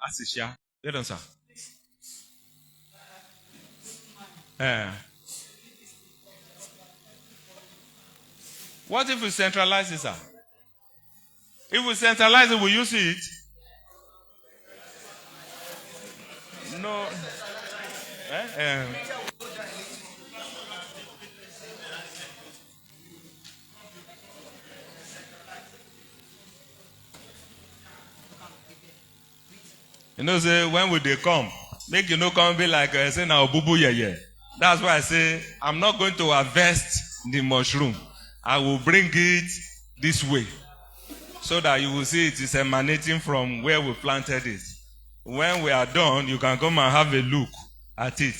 Asisha. You don't, sir. Eh. What if we centralize it, sir? If we centralize it, we use it. No. Eh? You know, say when will they come? Make you no come be like say now bubu yeah. That's why I say I'm not going to harvest the mushroom. I will bring it this way so that you will see it is emanating from where we planted it. When we are done, you can come and have a look at it.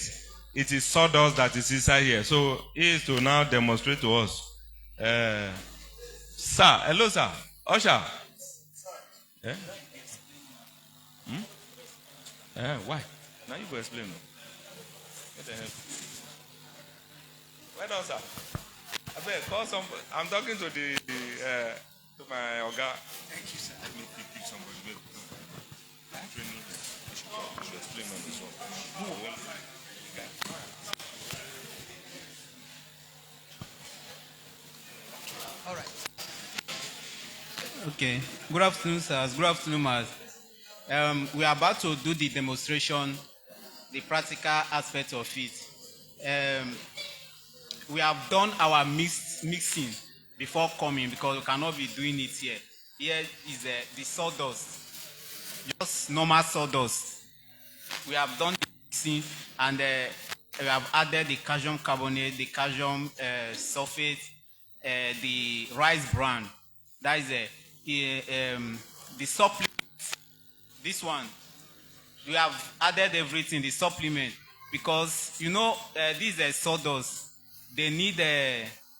It is sawdust that is inside here. So he is to now demonstrate to us. Sir, hello sir. Usher. Eh? Why? Now you go explain. What the hell? Where does sir? I beg, call some. I'm talking to to my Oga. Thank you, sir. Let me pick somebody. Training here. You should explain on this one. Who? All right. Okay. Good afternoon, sirs. Good afternoon, Maz. We are about to do the demonstration, the practical aspect of it. We have done our mixing before coming because we cannot be doing it here. Here is the sawdust, just normal sawdust. We have done the mixing and we have added the calcium carbonate, the calcium sulfate, the rice bran. That is the supplement. This one, we have added everything, the supplement, because you know these sawdust, they need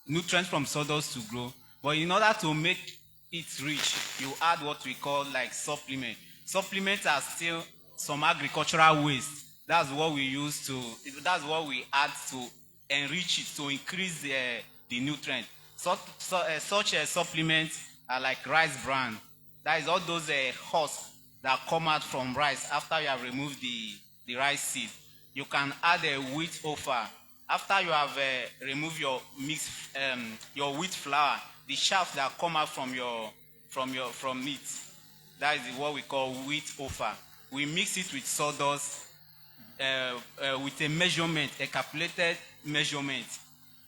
nutrients from sawdust to grow. But in order to make it rich, you add what we call like supplement. Supplements are still some agricultural waste. That's what we use to. That's what we add to enrich it, to increase the nutrient. Such supplements are like rice bran. That is all those husks that come out from rice after you have removed the rice seed. You can add a wheat offer. After you have removed your your wheat flour, the chaff that come out from it, that is what we call wheat offer. We mix it with sawdust with a measurement, a calculated measurement.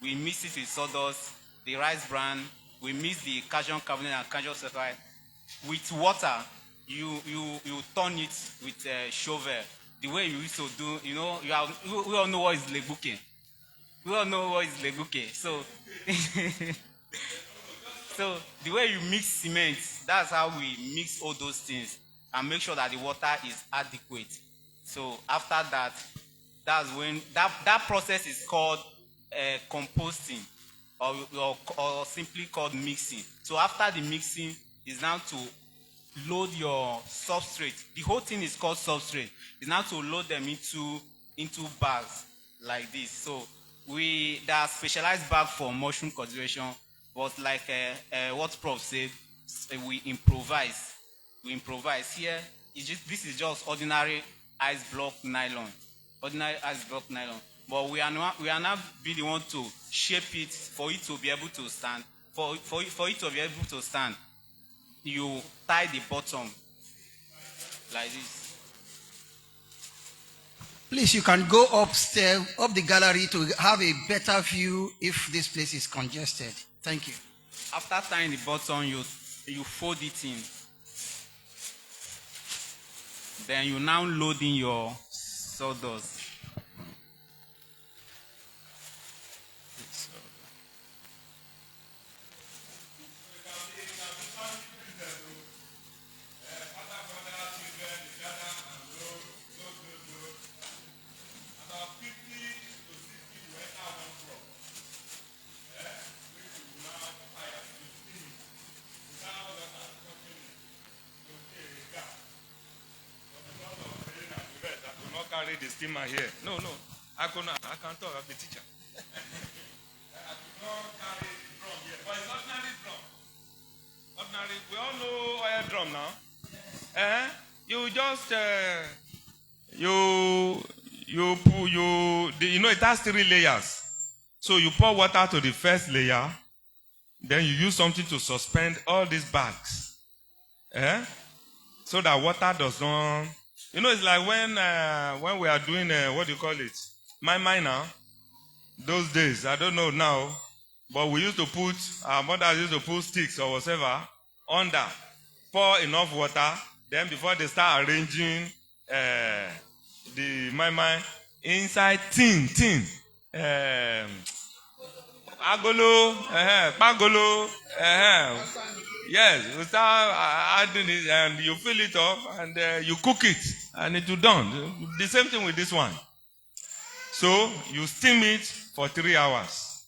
We mix it with sawdust, the rice bran. We mix the calcium carbonate and calcium sulfide with water. You turn it with a shovel. The way you used to do, you know, we all know what is lebuke. We all know what is lebuke. So, so the way you mix cement, that's how we mix all those things and make sure that the water is adequate. So after that, that's when that process is called composting or simply called mixing. So after the mixing is now to load your substrate. The whole thing is called substrate. It's now to load them into bags like this. So there are specialized bags for mushroom cultivation, but like what Prof said, we improvise. We improvise here. This is just ordinary ice block nylon. Ordinary ice block nylon. But we are not be the one to shape it for it to be able to stand. For it to be able to stand, you tie the bottom like this. Please, you can go upstairs, up the gallery to have a better view if this place is congested. Thank you. After tying the bottom, you fold it in. Then you now load in your sawdust. Carry the steamer here. No. I can talk. I'm the teacher. I could not carry the drum here. But it's ordinary drum. Ordinary. We all know oil drum now. You just it has 3 layers. So you pour water to the first layer, then you use something to suspend all these bags, so that water does not. It's like when we are doing what do you call it? My now. Those days, I don't know now, but we used to put, our mothers used to put sticks or whatever under, pour enough water, then before they start arranging the my inside tin, agolo, pagolo, yes, you start adding it and you fill it up and you cook it and it will done. The same thing with this one. So you steam it for 3 hours.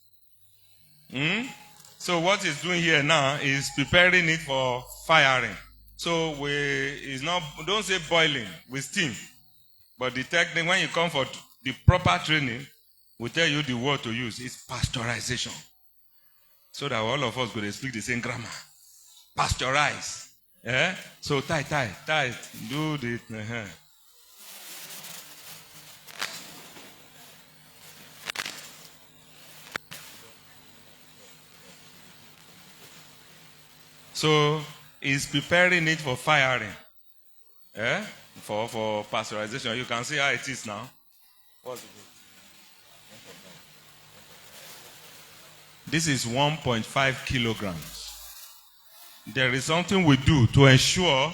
So what it's doing here now is preparing it for firing. So don't say boiling, we steam. But the technique, when you come for the proper training, we tell you the word to use. It's pasteurization. So that all of us go to speak the same grammar. Pasteurize. So tight, do the. So he's preparing it for firing. For pasteurization. You can see how it is now. What's it? This is 1.5 kilograms. There is something we do to ensure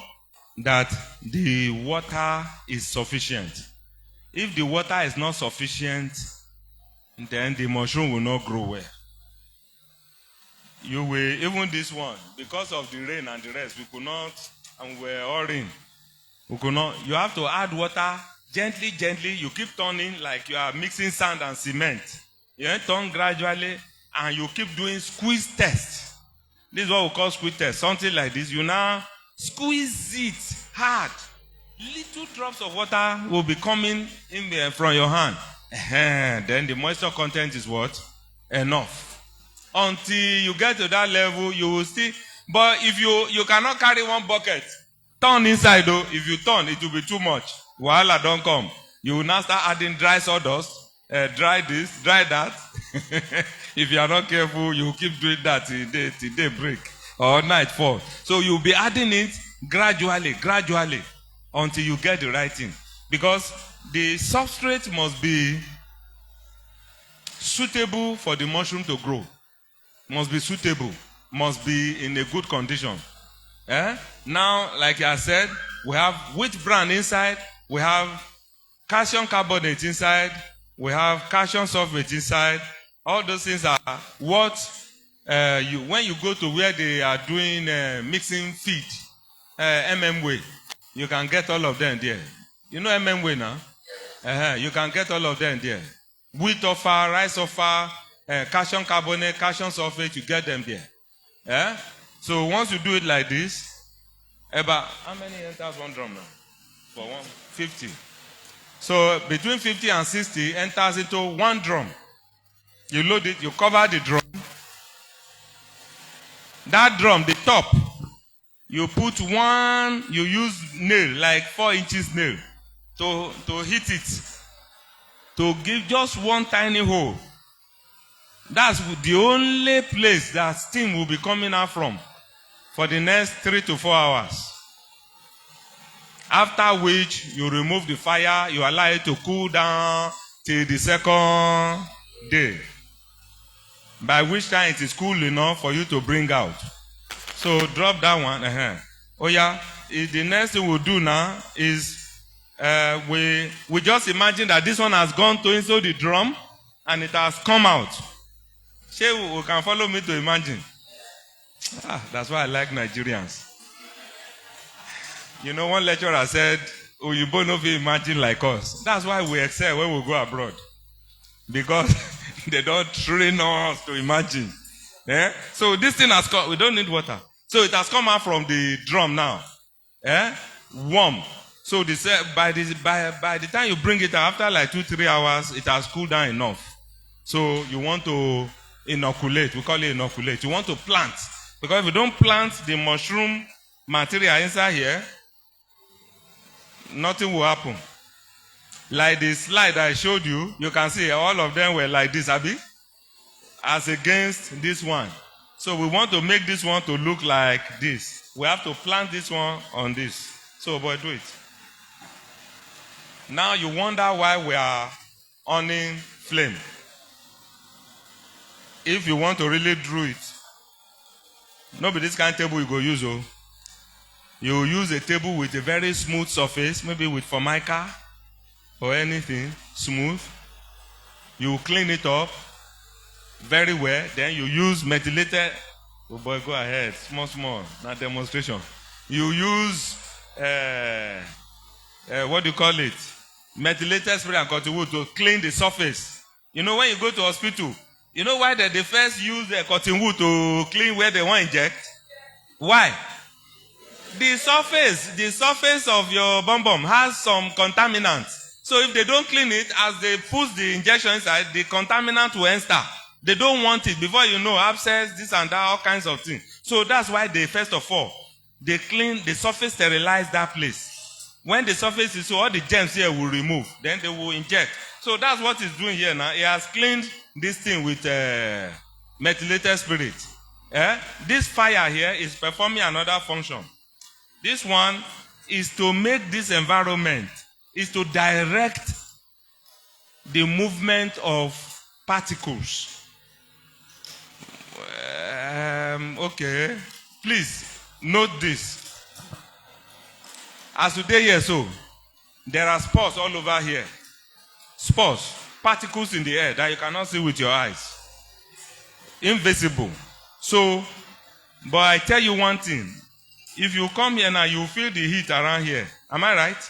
that the water is sufficient. If the water is not sufficient, then the mushroom will not grow well. You will, even this one, because of the rain and the rest, we could not, and we're all in. We could not, you have to add water gently, you keep turning like you are mixing sand and cement. You turn gradually, and you keep doing squeeze test. This is what we call squeeze test. Something like this, you now squeeze it hard. Little drops of water will be coming in from your hand. Then the moisture content is what? Enough. Until you get to that level, you will see. But if you cannot carry one bucket, turn inside though. If you turn, it will be too much. Wahala don't come. You will now start adding dry sawdust, dry this, dry that. If you are not careful, you will keep doing that till day break or nightfall. So you will be adding it gradually, until you get the right thing. Because the substrate must be suitable for the mushroom to grow. Must be suitable. Must be in a good condition. Now, like I said, we have wheat bran inside. We have calcium carbonate inside. We have calcium sulfate inside. All those things are what when you go to where they are doing mixing feed, way, you can get all of them there. You know way now? You can get all of them there. Wheat offer, rice offer, calcium carbonate, calcium sulfate, you get them there. So once you do it like this, about how many enters one drum now? For 150. So between 50 and 60 enters into one drum. You load it, you cover the drum. That drum, the top, you put you use nail, like 4 inches nail, to hit it. To give just one tiny hole. That's the only place that steam will be coming out from for the next 3 to 4 hours. After which, you remove the fire, you allow it to cool down till the second day. By which time it is cool enough for you to bring out. So drop that one. Oh yeah, the next thing we'll do now is we just imagine that this one has gone to inside the drum and it has come out. Say we can follow me to imagine. That's why I like Nigerians. You know, one lecturer said, "Oh, you both know if you imagine like us." That's why we excel when we go abroad. Because they don't train us to imagine. So this thing has come, we don't need water. So it has come out from the drum now. Warm. So by the time you bring it out, after like 2-3 hours, it has cooled down enough. So you want to inoculate. We call it inoculate. You want to plant. Because if you don't plant the mushroom material inside here, nothing will happen. Like the slide I showed you, you can see all of them were like this, Abi, as against this one. So we want to make this one to look like this. We have to plant this one on this. So, boy, do it. Now you wonder why we are owning flame. If you want to really do it, nobody this kind of table you go use. Oh, you use a table with a very smooth surface, maybe with formica or anything smooth. You clean it up very well. Then you use methylated. Oh boy, go ahead. Small. Not demonstration. You use what do you call it? Methylated spray and cotton wool to clean the surface. You know when you go to hospital, you know why they first use the cotton wool to clean where they want to inject? Why? The surface of your bum has some contaminants. So if they don't clean it, as they push the injection inside, the contaminant will enter. They don't want it. Before you know, abscess, this and that, all kinds of things. So that's why they, first of all, they clean the surface, sterilize that place. When the surface is so, all the germs here will remove. Then they will inject. So that's what he's doing here now. He has cleaned this thing with methylated spirit. This fire here is performing another function. This one is to make this environment, is to direct the movement of particles. Okay, please note this. As today here, so there are spores all over here. Spores, particles in the air that you cannot see with your eyes. Invisible. So, but I tell you one thing. If you come here now, you feel the heat around here. Am I right?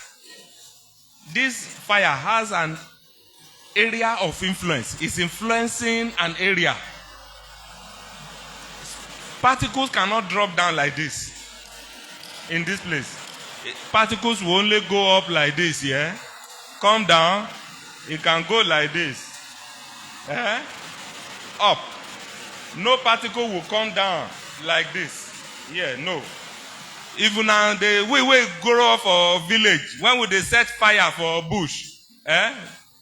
This fire has an area of influence. It's influencing an area. Particles cannot drop down like this in this place. Particles will only go up like this, yeah? Come down, it can go like this. Up. No particle will come down like this. Yeah, no. Even now, we grow up for village. When would they set fire for bush?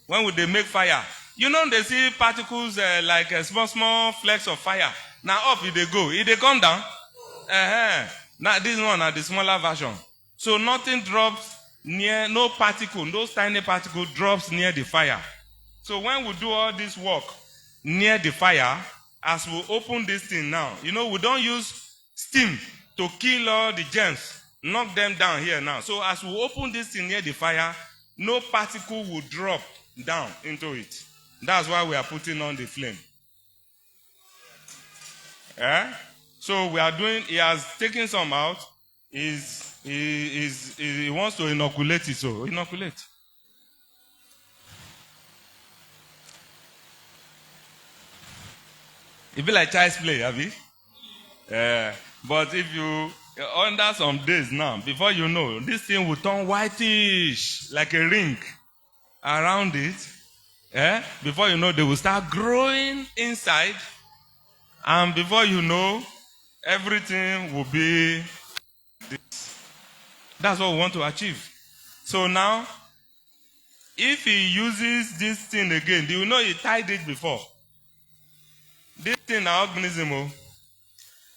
When would they make fire? You know, they see particles like small flecks of fire. Now up, if they go. If they come down, now this one are the smaller version. So nothing drops near, no particle, those tiny particles drops near the fire. So when we do all this work near the fire, as we open this thing now, you know, we don't use steam to kill all the germs, knock them down here now. So as we open this thing near the fire, no particle will drop down into it. That's why we are putting on the flame. So we are doing, he has taken some out, he wants to inoculate it, so inoculate. It be like child's play, have you? But if you under some days now, before you know, this thing will turn whitish like a ring around it. Before you know, they will start growing inside, and before you know, everything will be this. That's what we want to achieve. So now, if he uses this thing again, do you know he tied it before? This thing, our organism,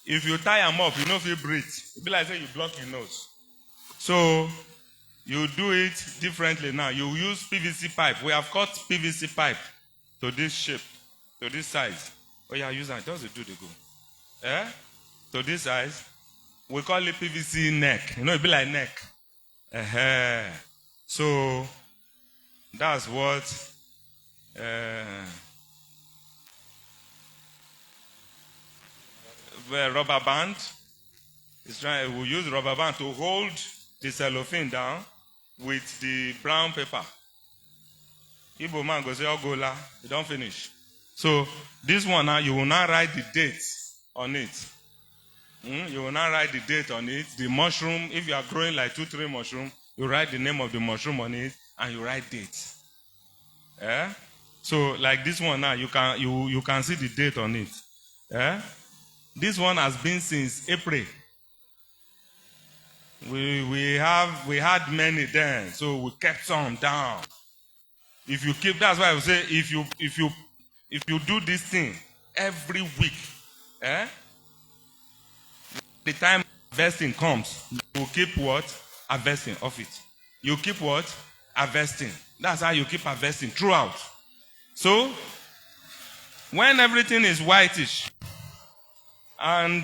if you tie them up, you know if you breathe. It be like say you block your nose. So you do it differently now. You use PVC pipe. We have cut PVC pipe to this shape, to this size. Oh yeah, use that. Just do the go. To this size. We call it PVC neck. You know, it be like neck. So that's what rubber band is trying. We use rubber band to hold the cellophane down with the brown paper. Igbo man goes say Ogola, you don't finish. So this one now, you will not write the date on it. You will not write the date on it. The mushroom, if you are growing like 2-3 mushrooms, you write the name of the mushroom on it and you write date. So like this one now, you can see the date on it. This one has been since April. We had many then, so we kept some down. If you keep, that's why I would say if you do this thing every week, the time harvesting comes, you keep what? Harvesting of it. You keep what? Harvesting. That's how you keep harvesting throughout. So, when everything is whitish and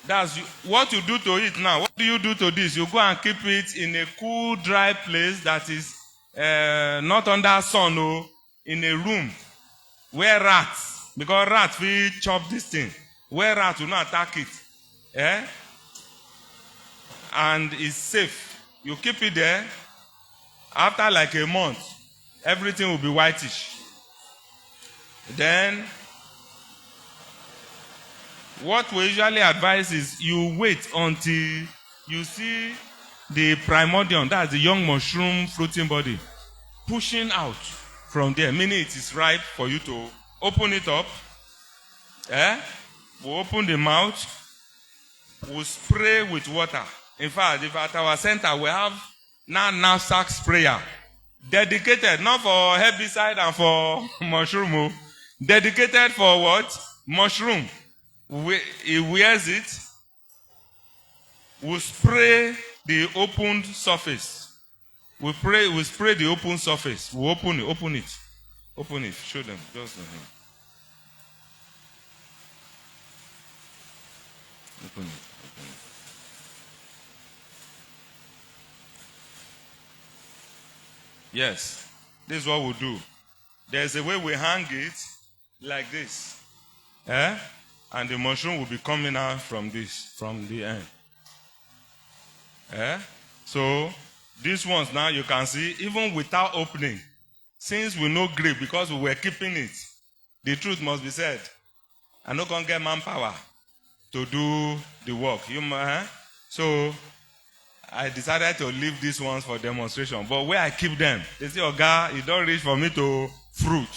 that's what you do to it now. What do you do to this? You go and keep it in a cool, dry place that is not under sun, or in a room where rats, because rats will chop this thing, where rats will not attack it. And it's safe. You keep it there. After like a month, everything will be whitish. Then, what we usually advise is you wait until you see the primordium, that's the young mushroom fruiting body, pushing out from there, meaning it is ripe for you to open it up. We open the mouth, we spray with water. In fact, if at our center we have now sack sprayer, dedicated not for herbicide and for mushroom, dedicated for what? Mushroom. He wears it. We spray the opened surface. We spray the open surface. We open it. Show them. Just open it. Yes, this is what we do. There's a way we hang it like this. And the mushroom will be coming out from the end. So, these ones now you can see, even without opening, since we know grape, because we were keeping it, the truth must be said. I no can get manpower to do the work. So, I decided to leave these ones for demonstration. But where I keep them, they say, oh God, it don't reach for me to fruit.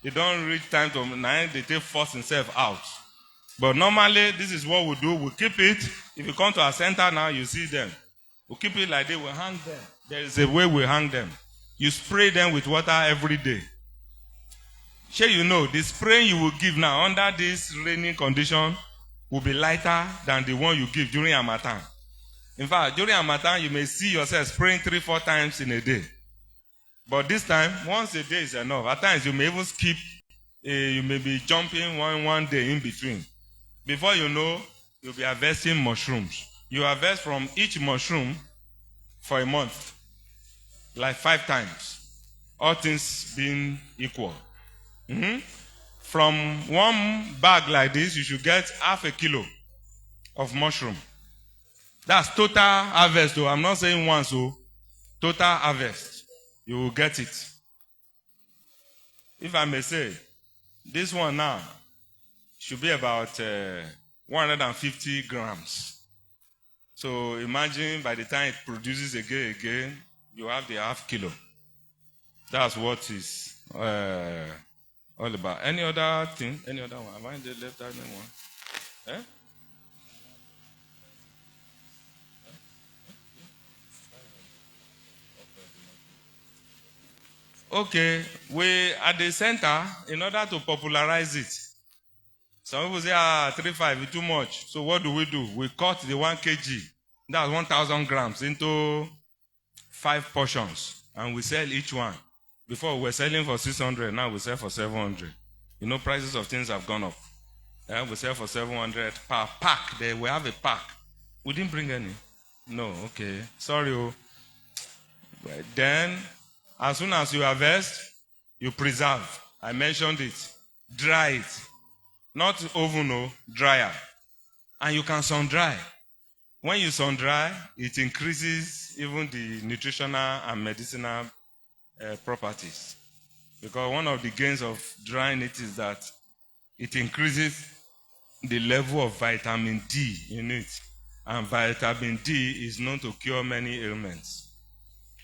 It don't reach time to nine, they take force themselves out. But normally, this is what we do. We keep it. If you come to our center now, you see them. We keep it like they will hang them. There is a way we hang them. You spray them with water every day. Sure, you know, the spray you will give now under this rainy condition will be lighter than the one you give during Harmattan. In fact, during Harmattan, you may see yourself spraying 3-4 times in a day. But this time, once a day is enough. At times, you may even skip. You may be jumping one day in between. Before you know, you'll be harvesting mushrooms. You harvest from each mushroom for a month, like 5 times, all things being equal. From one bag like this, you should get half a kilo of mushroom. That's total harvest, though. I'm not saying once, so total harvest. You will get it. If I may say, this one now should be about 150 grams. So imagine by the time it produces again, you have the half kilo. That's what is all about. Any other thing? Any other one? Have I left that one? Okay, we at the center, in order to popularize it, some people say, 3.5 is too much. So what do? We cut the 1 kg, that's 1,000 grams, into 5 portions, and we sell each one. Before we were selling for 600, now we sell for 700. You know, prices of things have gone up. We sell for 700 per pack. We have a pack. We didn't bring any. No, okay. Sorry. Then, as soon as you harvest, you preserve. I mentioned it. Dry it. Not oven, dryer. And you can sun dry. When you sun dry, it increases even the nutritional and medicinal properties. Because one of the gains of drying it is that it increases the level of vitamin D in it. And vitamin D is known to cure many ailments.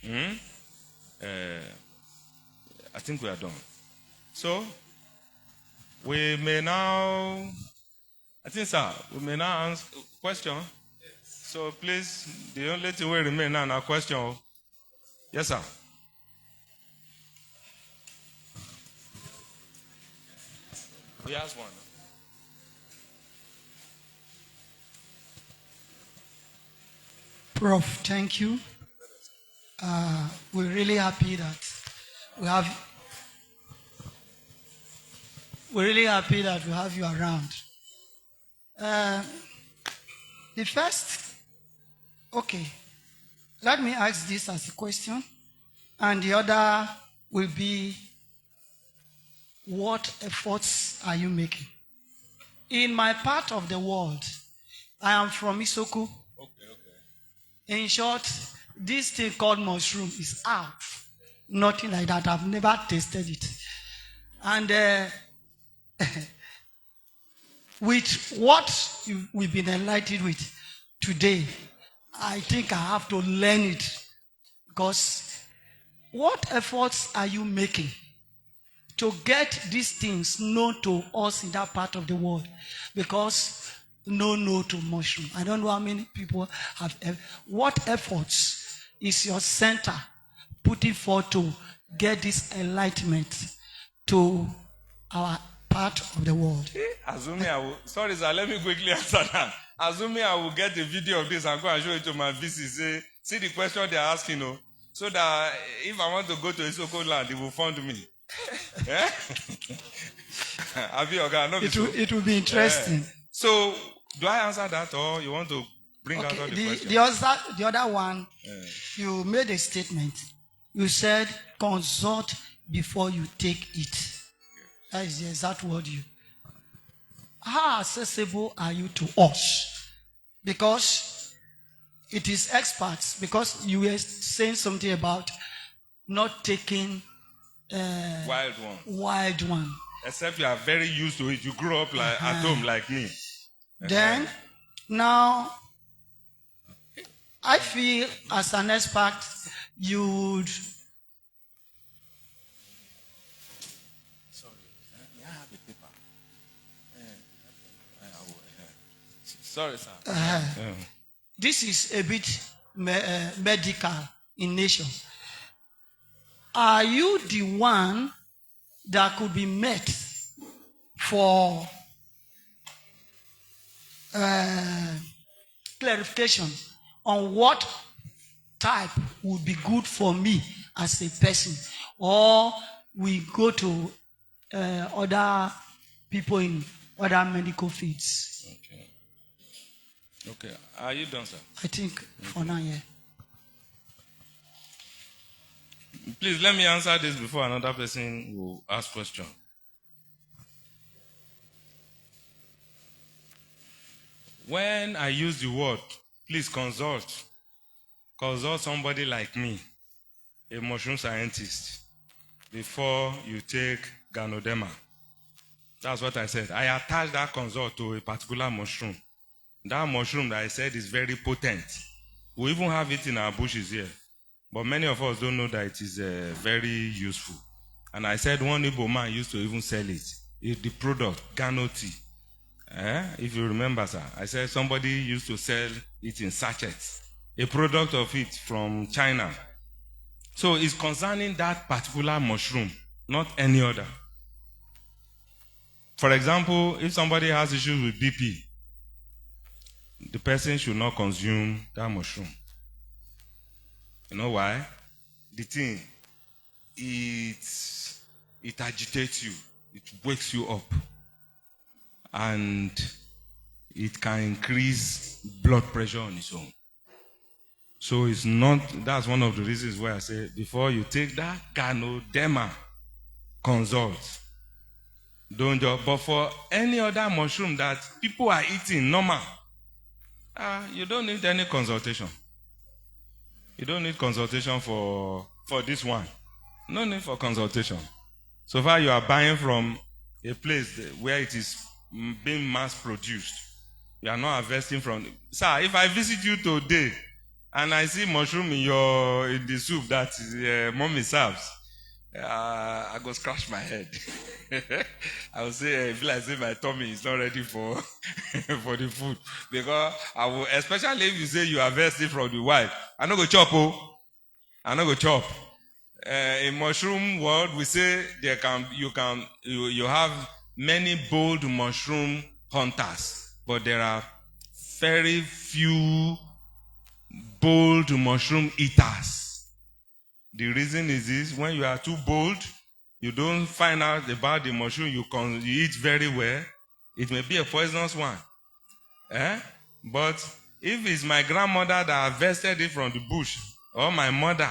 I think we are done. So, we may now I think, sir, we may now answer question. So please, the only thing will remain now is question. Yes, sir. We ask one. Prof, thank you. We're really happy that we have you around. The first, okay, let me ask this as a question, and the other will be, what efforts are you making? In my part of the world, I am from Isoko. In short, this thing called mushroom is out. Nothing like that. I've never tasted it. And with what we've been enlightened with today, I think I have to learn it. Because what efforts are you making to get these things known to us in that part of the world? Because no to mushroom. I don't know how many people have. What efforts is your center putting forth to get this enlightenment to our part of the world? Assuming I will, sorry, sir, let me quickly answer that. Assuming I will get a video of this and go and show it to my VC, see the question they're asking, so that if I want to go to Isoko land, they will fund me. Yeah? It will be interesting. So, do I answer that, or you want to bring out all the questions? The other one, you made a statement. You said, consult before you take it. That is the exact word you. How accessible are you to us? Because it is experts. Because you were saying something about not taking wild one. Except you are very used to it. You grew up like at home like me. Then, now, I feel as an expert, you'd. Sorry, I have a paper. Sorry, sir. This is a bit medical in nature. Are you the one that could be met for clarification on what type would be good for me as a person? Or we go to other people in other medical fields? Okay. Are you done, sir? I think for now, yeah. Please let me answer this before another person will ask question. When I use the word, please consult somebody like me, a mushroom scientist, before you take Ganoderma. That's what I said. I attach that consult to a particular mushroom. That mushroom that I said is very potent. We even have it in our bushes here. But many of us don't know that it is very useful. And I said one Igbo man used to even sell it. It's the product, Gano tea. If you remember, sir, I said somebody used to sell it in sachets. A product of it from China. So it's concerning that particular mushroom, not any other. For example, if somebody has issues with BP, the person should not consume that mushroom. You know why? The thing, it agitates you. It wakes you up. And it can increase blood pressure on its own. So it's not, that's one of the reasons why I say, before you take that Ganoderma, consult. Don't just, but for any other mushroom that people are eating normal, you don't need any consultation. You don't need consultation for this one. No need for consultation. So far you are buying from a place where it is being mass produced. You are not harvesting from. Sir, if I visit you today and I see mushroom in the soup that mommy serves, I go scratch my head. I will say, if like say my tummy is not ready for for the food, because I will, especially if you say you harvest it from the wife, I no go chop. Oh, I no go chop. In mushroom world, we say you have many bold mushroom hunters, but there are very few bold mushroom eaters. The reason is this: when you are too bold, you don't find out about the mushroom you eat very well. It may be a poisonous one. But if it's my grandmother that harvested it from the bush, or my mother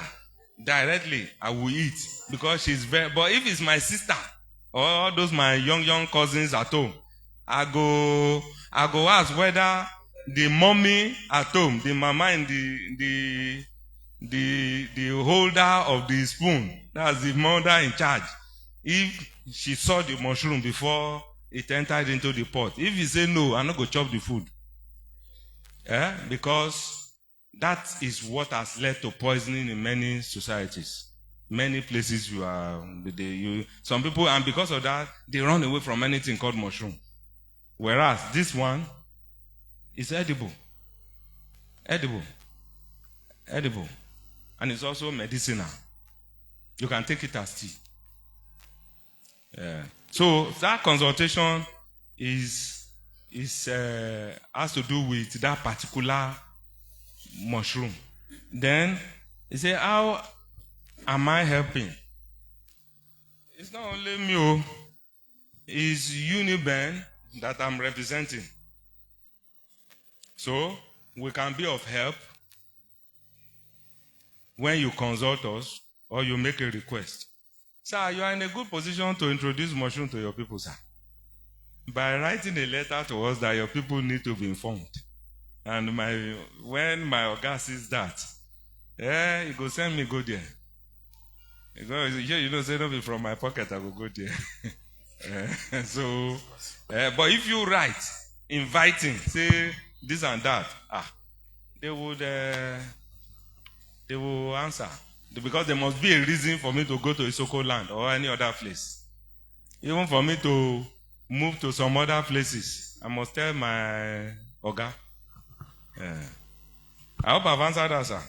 directly, I will eat because she's very. But if it's my sister or all those my young cousins at home, I go ask whether the mommy at home, the mama in the holder of the spoon, that's the mother in charge, if she saw the mushroom before it entered into the pot. If you say no, I'm not going to chop the food. Because that is what has led to poisoning in many societies. Many places some people, and because of that, they run away from anything called mushroom. Whereas this one is edible. Edible. And it's also medicinal. You can take it as tea. So that consultation has to do with that particular mushroom. Then you say, how am I helping? It's not only me, it's Uniben that I'm representing. So we can be of help when you consult us or you make a request. Sir, you are in a good position to introduce mushroom to your people, sir, by writing a letter to us that your people need to be informed. And when my Oga sees that, he go send me go there. You know, say no be from my pocket, I will go there. But if you write, inviting, say this and that, they will answer. Because there must be a reason for me to go to Isoko land or any other place. Even for me to move to some other places, I must tell my Oga. I hope I've answered that, sir.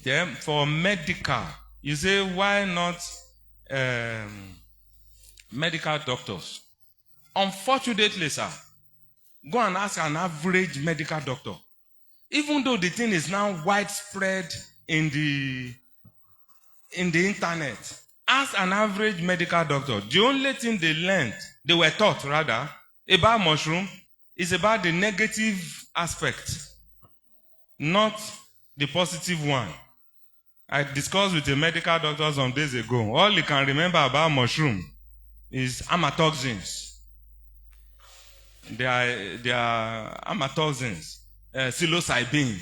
Then for medical, you say, why not medical doctors? Unfortunately, sir, go and ask an average medical doctor. Even though the thing is now widespread in the internet, ask an average medical doctor. The only thing they were taught rather, about mushroom is about the negative aspect, not the positive one. I discussed with a medical doctor some days ago. All he can remember about mushroom is amatoxins. They are amatoxins, psilocybin,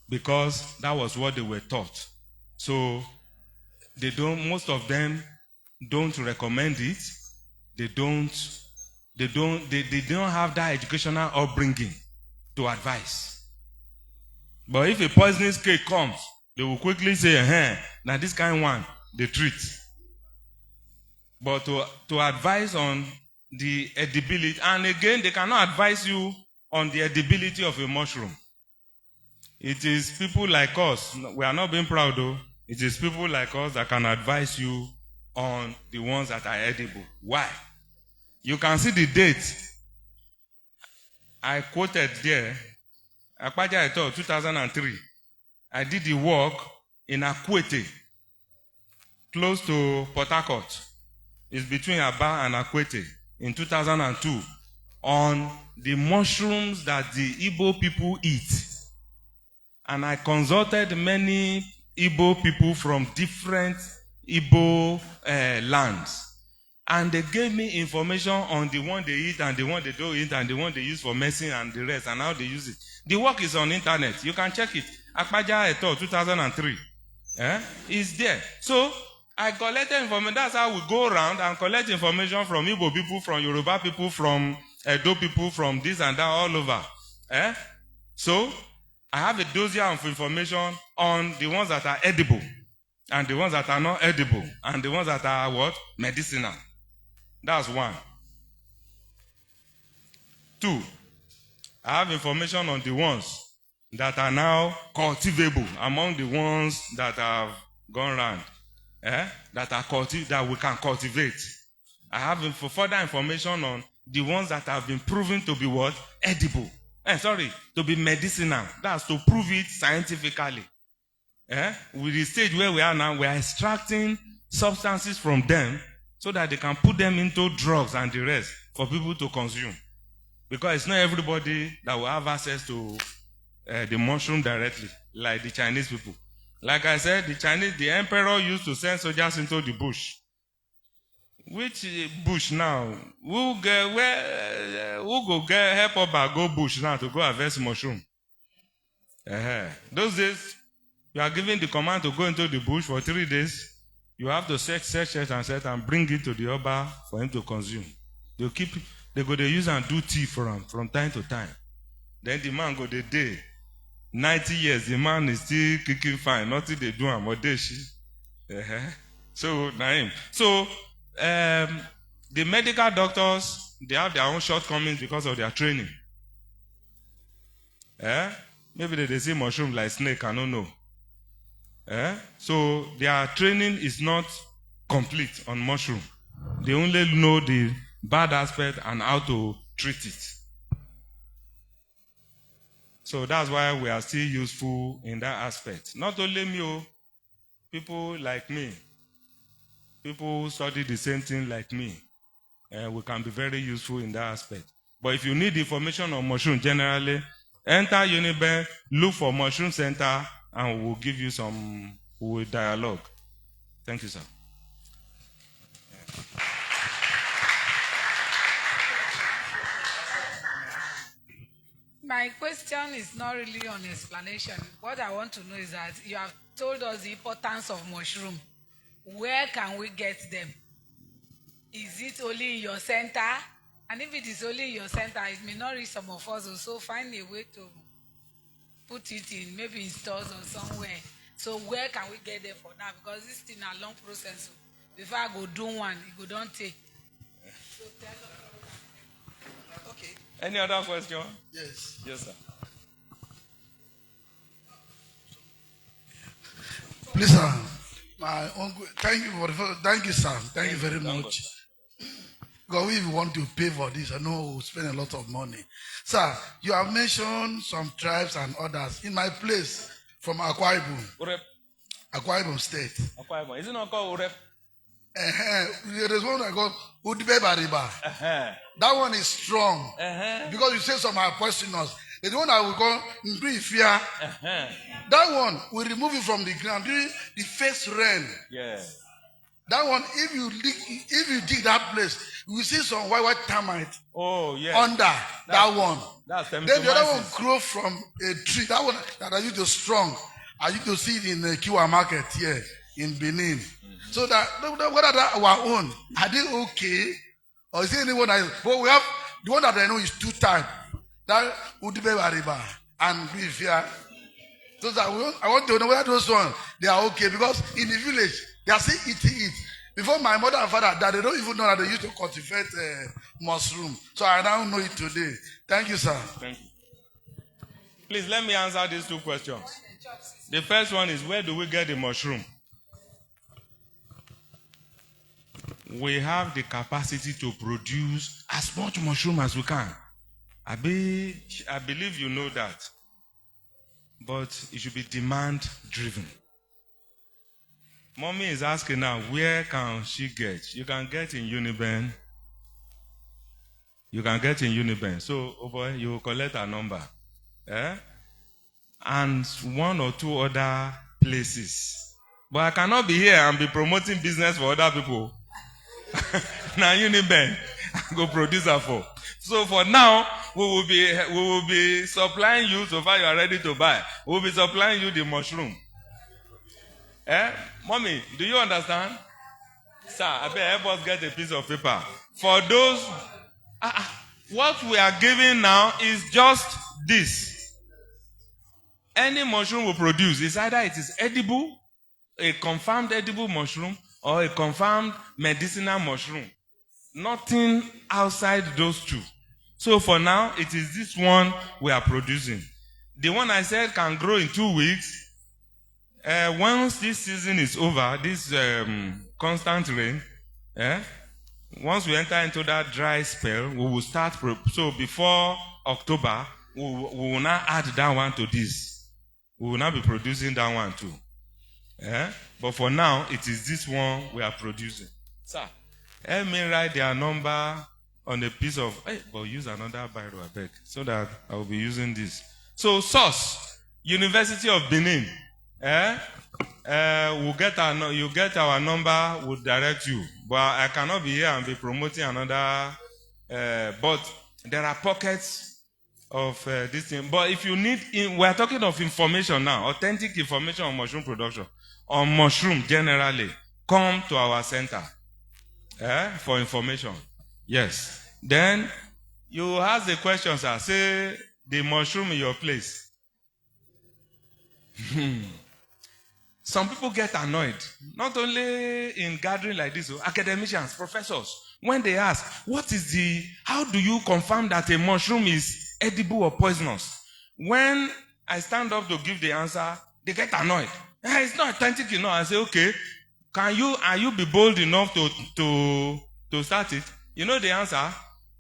because that was what they were taught. So most of them don't recommend it. They don't have that educational upbringing to advise. But if a poisonous cake comes, they will quickly say, now this kind of one, they treat. But to advise on the edibility, and again, they cannot advise you on the edibility of a mushroom. It is people like us, we are not being proud though, it is people like us that can advise you on the ones that are edible. Why? You can see the date I quoted there, Akpaja 2003. I did the work in Akwete, close to Port Harcourt. It's between Aba and Akwete in 2002 on the mushrooms that the Igbo people eat. And I consulted many Igbo people from different Igbo lands. And they gave me information on the one they eat and the one they don't eat and the one they use for medicine and the rest and how they use it. The work is on internet. You can check it. Akpaja 2003. It's there. So I collected information. That's how we go around and collect information from Igbo people, from Yoruba people, from Edo people, from this and that all over. So I have a dossier of information on the ones that are edible. and the ones that are not edible, and the ones that are what? Medicinal. That's one. Two, I have information on the ones that are now cultivable among the ones that have gone round, that we can cultivate. I have further information on the ones that have been proven to be what? Edible. To be medicinal. That's to prove it scientifically. With the stage where we are now, we are extracting substances from them so that they can put them into drugs and the rest for people to consume. Because it's not everybody that will have access to the mushroom directly, like the Chinese people. Like I said, the emperor used to send soldiers into the bush. Which bush now? Who go get help up go bush now to go harvest mushroom? Those days, you are given the command to go into the bush for 3 days. You have to search and bring it to the Oba for him to consume. They go to use and do tea for him from time to time. Then the man go the day. 90 years, the man is still kicking fine. Nothing they do him or they she. So, Naim. So, the medical doctors, they have their own shortcomings because of their training. Maybe they see mushroom like snake, I don't know. So their training is not complete on mushroom. They only know the bad aspect and how to treat it. So that's why we are still useful in that aspect. Not only me, people like me, people who study the same thing like me, we can be very useful in that aspect. But if you need information on mushroom generally, enter Unibank, look for Mushroom Center, and we'll give you some dialogue. Thank you, sir. My question is not really on explanation. What I want to know is that you have told us the importance of mushroom. Where can we get them? Is it only in your center? And if it is only in your center, it may not reach some of us. So find a way to put it in, maybe in stores or somewhere. So where can we get them for now? Because this thing a long process. Before I go do one, it go don't take. So tell us. Okay. Any other question? Yes. Yes, sir. Please, sir. My uncle, thank you, sir. Thank you very much. Because we want to pay for this, I know we'll spend a lot of money. Sir, you have mentioned some tribes and others. In my place, from Akwa Ibom State. Akwa Ibom. Is it not called Urep? There is one I call Udbe Bariba. That one is strong. Because you say some are poisonous. The one I will call Fear. That one will remove it from the ground during the first rain. Yeah. That one, if you dig that place, you will see some white termite. Oh, yeah. Under that one. That's then the other one grow from a tree. That one that I used to strong. I used to see it in the Kiwa market here in Benin. So that whether that our own, are they okay? Or is there anyone that is, but we have the one that I know is 2 types. That Udbe Bariba and Bifia. So that I want to know whether those ones they are okay, because in the village they are still eating it. Before my mother and father died, they don't even know that they used to cultivate mushroom. So I now know it today. Thank you, sir. Thank you. Please let me answer these 2 questions. The first one is, where do we get the mushroom? We have the capacity to produce as much mushroom as we can. I believe you know that. But it should be demand driven. Mommy is asking now, where can she get? You can get in Unibank. You can get in Unibank. So, oh boy, you will collect her number. And 1 or 2 other places. But I cannot be here and be promoting business for other people. Now Unibank, I go producer for. So for now, we will be supplying you so far you are ready to buy. We will be supplying you the mushroom. Mommy, do you understand? Sir, I better help us get a piece of paper. For those, what we are giving now is just this. Any mushroom we produce is either it is edible a confirmed edible mushroom or a confirmed medicinal mushroom. Nothing outside those two. So for now, it is this one we are producing. The one I said can grow in 2 weeks. Once this season is over, this constant rain, once we enter into that dry spell, we will start. So before October, we will now add that one to this. We will now be producing that one too. But for now, it is this one we are producing. Sir, help me write their number on a piece of. But use another biro, I beg, so that I will be using this. So, source, University of Benin. We'll get you get our number, we'll direct you. But I cannot be here and be promoting another. But there are pockets of this thing. But if you need, we are talking of information now, authentic information on mushroom production, on mushroom generally, come to our center for information. Yes. Then you ask the question, sir. Say the mushroom in your place. Some people get annoyed, not only in gathering like this, academicians, professors, when they ask, how do you confirm that a mushroom is edible or poisonous? When I stand up to give the answer, they get annoyed. It's not authentic enough. I say, okay, are you be bold enough to start it? You know the answer?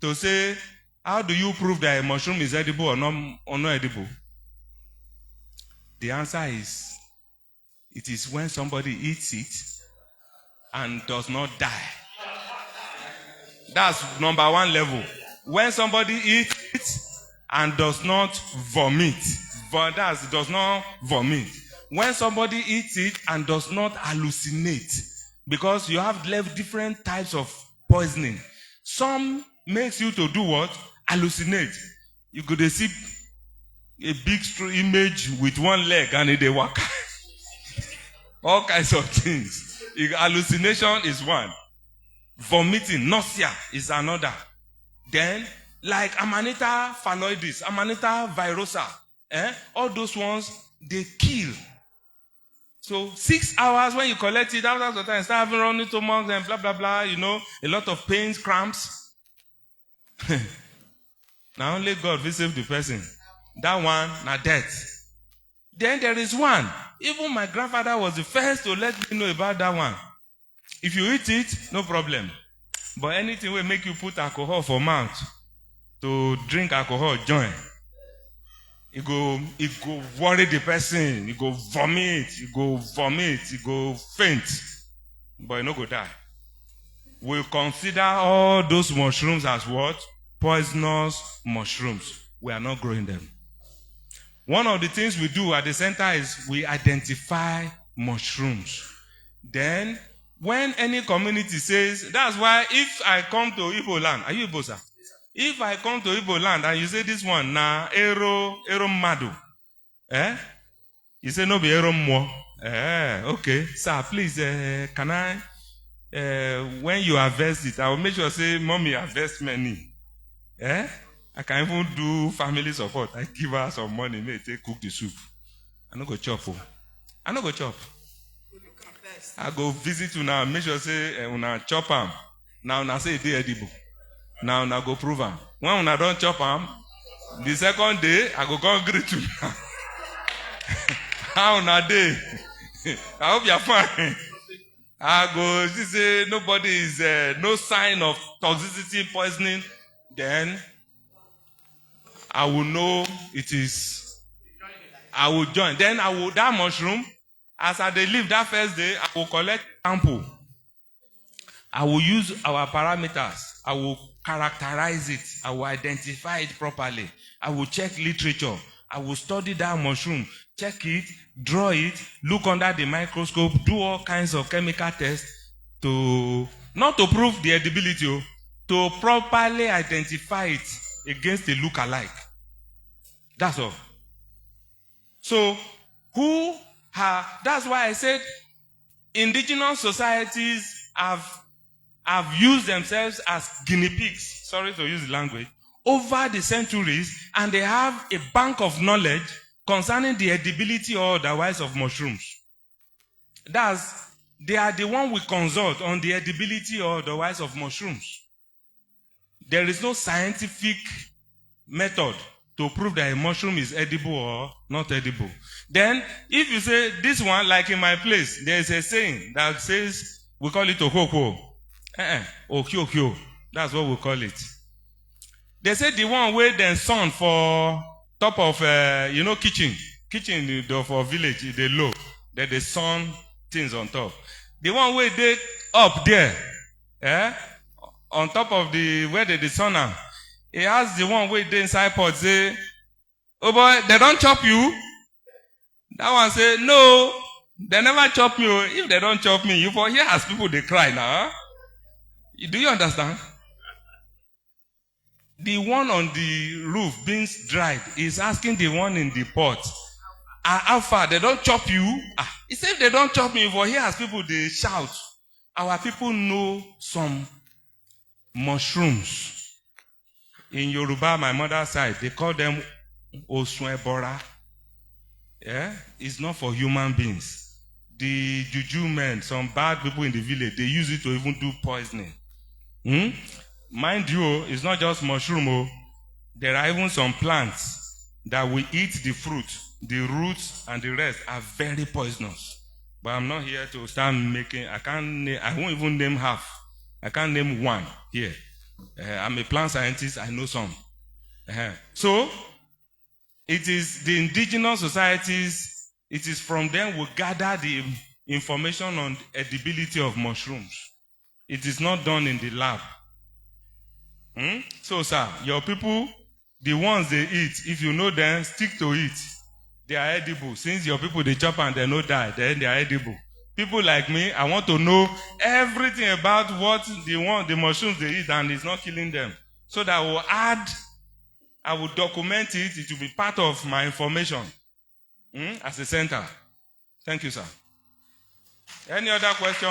To say, how do you prove that a mushroom is edible or not edible? The answer is, it is when somebody eats it and does not die. That's number one level. When somebody eats it and does not vomit. Does not vomit. When somebody eats it and does not hallucinate. Because you have different types of poisoning. Some makes you to do what? Hallucinate. You could see a big image with one leg and they walk. All kinds of things. Hallucination is one. Vomiting, nausea is another. Then, like Amanita phalloides, Amanita virosa, all those ones, they kill. So 6 hours when you collect it, after the time, start having running stomachs and blah, blah, blah, a lot of pains, cramps. Now only God will save the person. That one, now death. Then there is one. Even my grandfather was the first to let me know about that one. If you eat it, no problem. But anything will make you put alcohol for mouth, to drink alcohol, join. It go worry the person. It go vomit. It go faint. But it no go die. We'll consider all those mushrooms as what? Poisonous mushrooms. We are not growing them. One of the things we do at the center is we identify mushrooms. Then, when any community says, that's why if I come to Igbo land, are you Igbo, sir? If I come to Igbo land and you say this one, na ero madu, you say no be ero mo. Okay, sir, please, can I, when you harvest it, I will make sure say, mommy harvest many. I can even do family support. I give her some money, may take cook the soup. I no go chop. I no go chop. I go visit you now, make sure say una chop am. Now una say it edible. Now una go prove am. When una don't chop am, the second day I go come greet you. How una day? I hope you are fine. I go say nobody is no sign of toxicity, poisoning. Then I will know it is. I will join. Then that mushroom, as I leave that first day, I will collect sample. I will use our parameters. I will characterize it. I will identify it properly. I will check literature. I will study that mushroom, check it, draw it, look under the microscope, do all kinds of chemical tests not to prove the edibility, to properly identify it against a look-alike. That's all. So, that's why I said indigenous societies have used themselves as guinea pigs, sorry to use the language, over the centuries, and they have a bank of knowledge concerning the edibility or otherwise of mushrooms. They are the one we consult on the edibility or otherwise of mushrooms. There is no scientific method to prove that a mushroom is edible or not edible. Then, if you say this one, like in my place, there is a saying that says, we call it okoko. Okyo. That's what we call it. They say the one where then sun for top of, kitchen for village, they low. Then the sun things on top. The one where they up there, on top of where the sun are, he asked the one where they inside pot, say, oh boy, they don't chop you? That one say, no, they never chop me. If they don't chop me, you for here as people they cry now. Do you understand? The one on the roof being dried is asking the one in the pot, how far? They don't chop you? He said, if they don't chop me, for here as people they shout. Our people know some mushrooms. In Yoruba, my mother's side, they call them Osunebora. Yeah? It's not for human beings. The juju men, some bad people in the village, they use it to even do poisoning. Mind you, it's not just mushroom. There are even some plants that will eat the fruit. The roots and the rest are very poisonous. But I'm not here to start making, I won't even name half. I can't name one here. I'm a plant scientist, I know some. So, it is the indigenous societies, it is from them we gather the information on the edibility of mushrooms. It is not done in the lab. So, sir, your people, the ones they eat, if you know them, stick to it. They are edible. Since your people, they chop and they no die, then they are edible. People like me, I want to know everything about what the mushrooms they eat, and it's not killing them. So that I will document it. It will be part of my information as a center. Thank you, sir. Any other question?